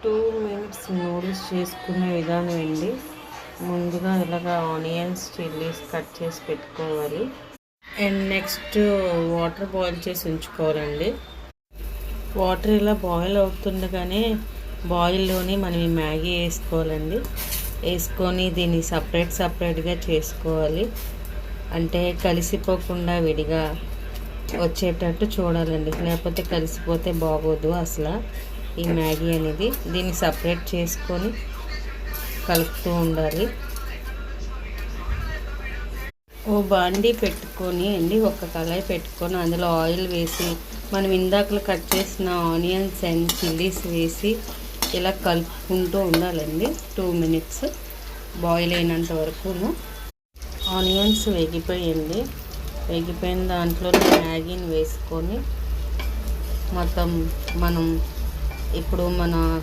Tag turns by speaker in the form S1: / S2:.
S1: 2 minutes noodles చేసుకునే విధానం అండి. ముందుగా ఇలాగ ఆనియన్స్ చిల్లీస్ కట్ చేసి పెట్టుకోవాలి. అండ్ నెక్స్ట్ వాటర్ బాయిల్ చేసి ఉంచుకోవాలండి. వాటర్ ఇలా బాయిల్ అవుతుండగానే బాయిల్లోని మనం ఈ మ్యాగీ వేసుకోవాలండి. వేసుకొని దీన్ని సపరేట్గా చేసుకోవాలి. అంటే కలిసిపోకుండా విడిగా వచ్చేటట్టు చూడాలండి, లేకపోతే కలిసిపోతే బాగోదు అసలు ఈ మ్యాగీ అనేది. దీన్ని సపరేట్ చేసుకొని కలుపుతూ ఉండాలి. ఓ బాండీ పెట్టుకొని అండి, ఒక కళాయి పెట్టుకొని అందులో ఆయిల్ వేసి మనం ఇందాకలు కట్ చేసిన ఆనియన్స్ అండ్ చిల్లీస్ వేసి ఇలా కలుపుకుంటూ ఉండాలండి. 2 మినిట్స్ బాయిల్ అయినంత వరకును. ఆనియన్స్ వేగిపోయింది. వేగిపోయిన దాంట్లో మ్యాగీని వేసుకొని మొత్తం మనం ఇప్పుడు మన